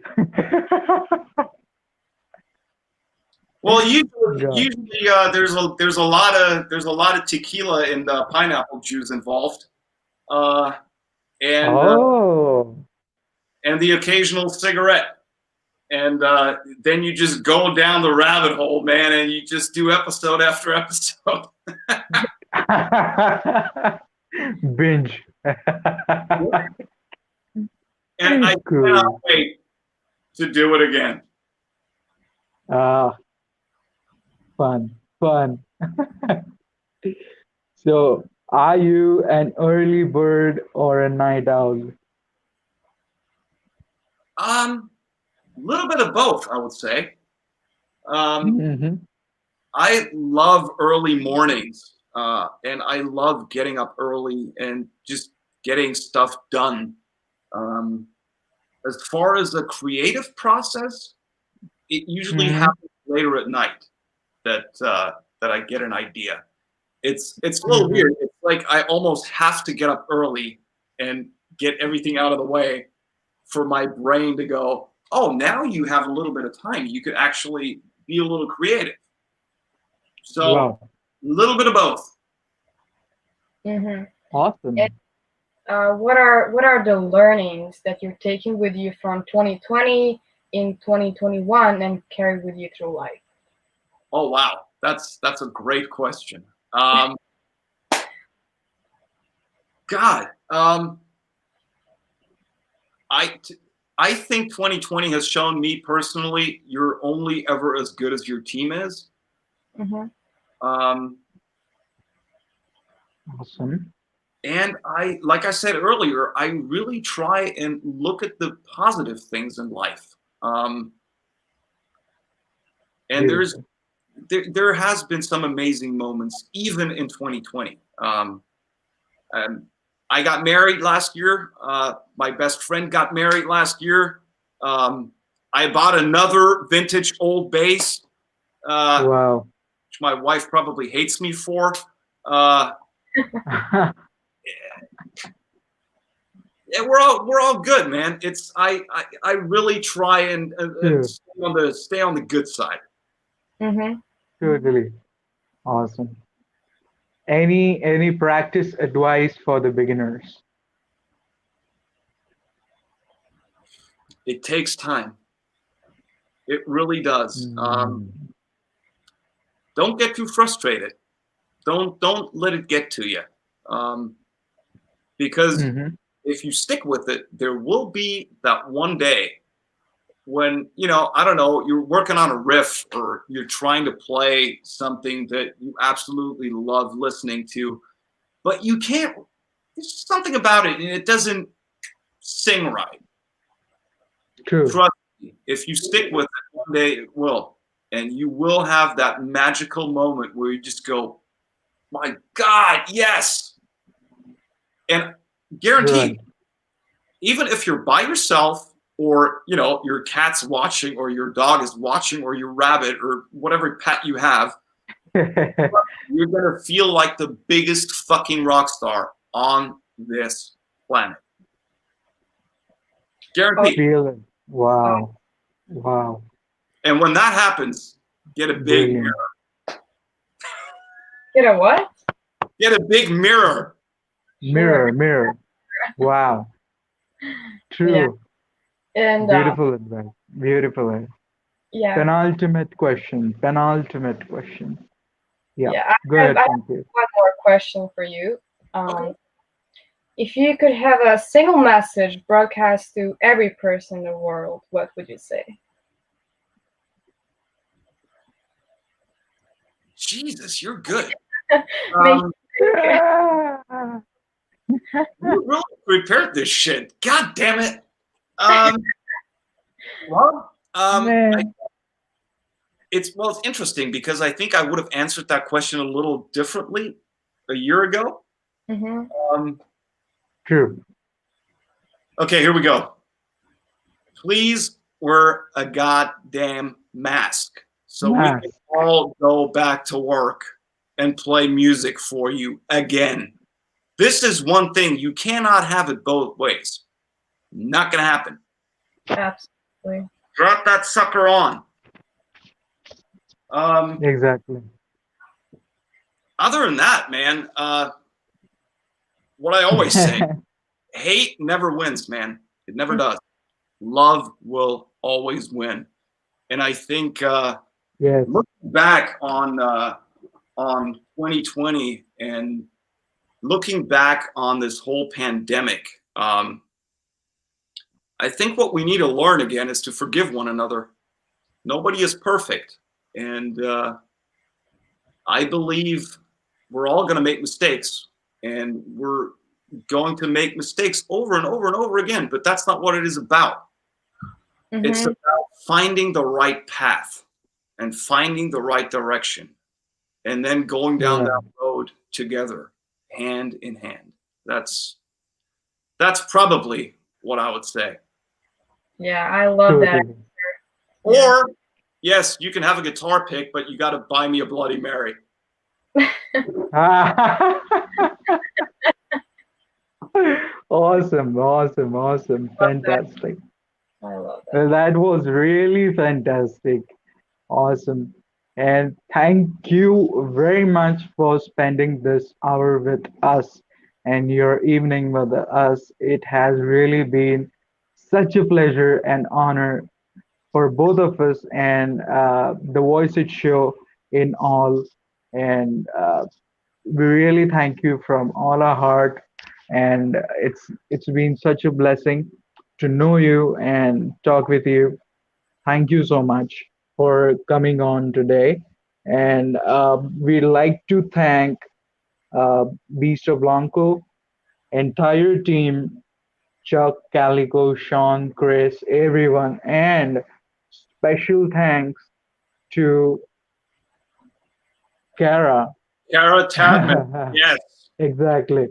Well, usually there's a lot of tequila and pineapple juice involved, and the occasional cigarette. And then you just go down the rabbit hole, man, and you just do episode after episode. Binge. And I cannot wait to do it again. Fun. So, are you an early bird or a night owl? Little bit of both, I would say. I love early mornings, and I love getting up early and just getting stuff done. As far as the creative process, it usually happens later at night that I get an idea. It's a little weird. It's like I almost have to get up early and get everything out of the way for my brain to go, oh, now you have a little bit of time. You could actually be a little creative. So Wow. a little bit of both. Mm-hmm. Awesome. What are the learnings that you're taking with you from 2020 in 2021 and carry with you through life? Oh wow, that's a great question. God, I think 2020 has shown me personally you're only ever as good as your team is. Mm-hmm. Awesome. And like I said earlier, I really try and look at the positive things in life. And Beautiful. there has been some amazing moments, even in 2020. I got married last year. My best friend got married last year. I bought another vintage old bass, Wow. which my wife probably hates me for. Yeah, we're all good, man. It's I really try and Yeah. stay on the good side. Mm-hmm. Totally. Awesome. Any practice advice for the beginners? It takes time. It really does. Don't get too frustrated. Don't let it get to you, because Mhm. if you stick with it, there will be that one day when, I don't know, you're working on a riff or you're trying to play something that you absolutely love listening to, but you can't. There's something about it, and it doesn't sing right. True. Trust me, if you stick with it, one day it will. And you will have that magical moment where you just go, my God, yes. And guaranteed, Right. even if you're by yourself or, your cat's watching or your dog is watching or your rabbit or whatever pet you have, you're going to feel like the biggest fucking rock star on this planet. Guaranteed. Feel it. Wow. Wow. And when that happens, get a big Brilliant. mirror. Get a what? Get a big mirror. Mirror. Wow. True. And Beautiful advice. Beautiful. yeah, Penultimate question. Yeah. yeah. Go I ahead, have thank you. one more question for you. Okay. If you could have a single message broadcast to every person in the world, what would you say? Jesus, you're good. Make- You really prepared this shit. God damn it. Well, Man. it's interesting because I think I would have answered that question a little differently a year ago. Mm-hmm. True. Okay, here we go. Please wear a goddamn mask so we can all go back to work and play music for you again. This is one thing. You cannot have it both ways. Not going to happen. Absolutely. Drop that sucker on. Exactly. Other than that, man, what I always say, hate never wins, man. It never does. Love will always win. And I think Yes. looking back on 2020 and looking back on this whole pandemic, I think what we need to learn again is to forgive one another. Nobody is perfect. And I believe we're all going to make mistakes, and we're going to make mistakes over and over and over again, but that's not what it is about. Mm-hmm. It's about finding the right path and finding the right direction, and then going down that road together, hand in hand. That's probably what I would say. Yeah, I love that. Totally. Or, yes, you can have a guitar pick, but you got to buy me a Bloody Mary. Awesome, awesome, awesome. Love that. Fantastic. I love that. Well, that was really fantastic. Awesome. And thank you very much for spending this hour with us and your evening with us. It has really been such a pleasure and honor for both of us and the Voice It Show in all. And we really thank you from all our heart. And it's been such a blessing to know you and talk with you. Thank you so much for coming on today. And we'd like to thank Beasto Blanco, entire team, Chuck, Calico, Sean, Chris, everyone, and special thanks to Kara. Kara Tapman. Yes. Exactly.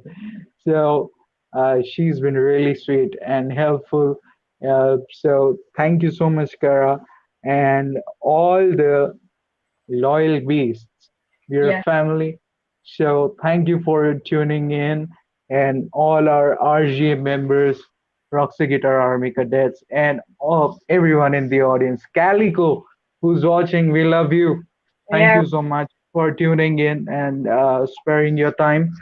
So she's been really sweet and helpful. So thank you so much, Kara, and all the loyal beasts. We're a Yeah, family. So thank you for tuning in, and all our RGA members, Roxy Guitar Army cadets, and all, everyone in the audience. Calico, who's watching, we love you. Thank yeah, you so much for tuning in and sparing your time.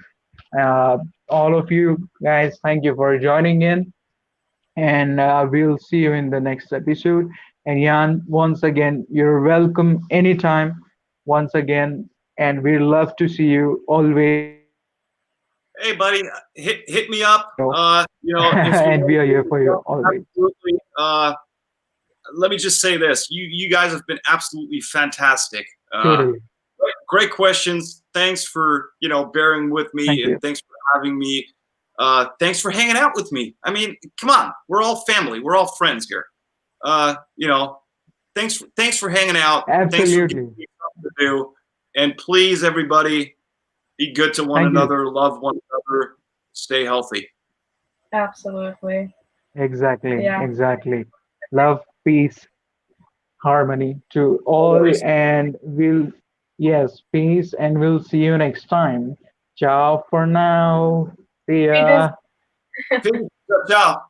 Uh, all of you guys, thank you for joining in, and we'll see you in the next episode. And Jan, once again, you're welcome anytime, once again, and we love to see you always. Hey, buddy, hit me up. If you And we want are here to, for you always. absolutely. Let me just say this: you guys have been absolutely fantastic. Totally. Great questions. Thanks for bearing with me, Thank and you. thanks for having me. Thanks for hanging out with me. I mean, come on, we're all family. We're all friends here. Uh, you know, thanks for hanging out. Thanks for giving Absolutely. me something to do. And please, everybody, be good to one Thank you. another. Love one another. Stay healthy. absolutely. Exactly. Yeah. Exactly. Love, peace, harmony to all, Always. and we'll, yes, peace, and we'll see you next time. Ciao for now. See We just ya. Ciao.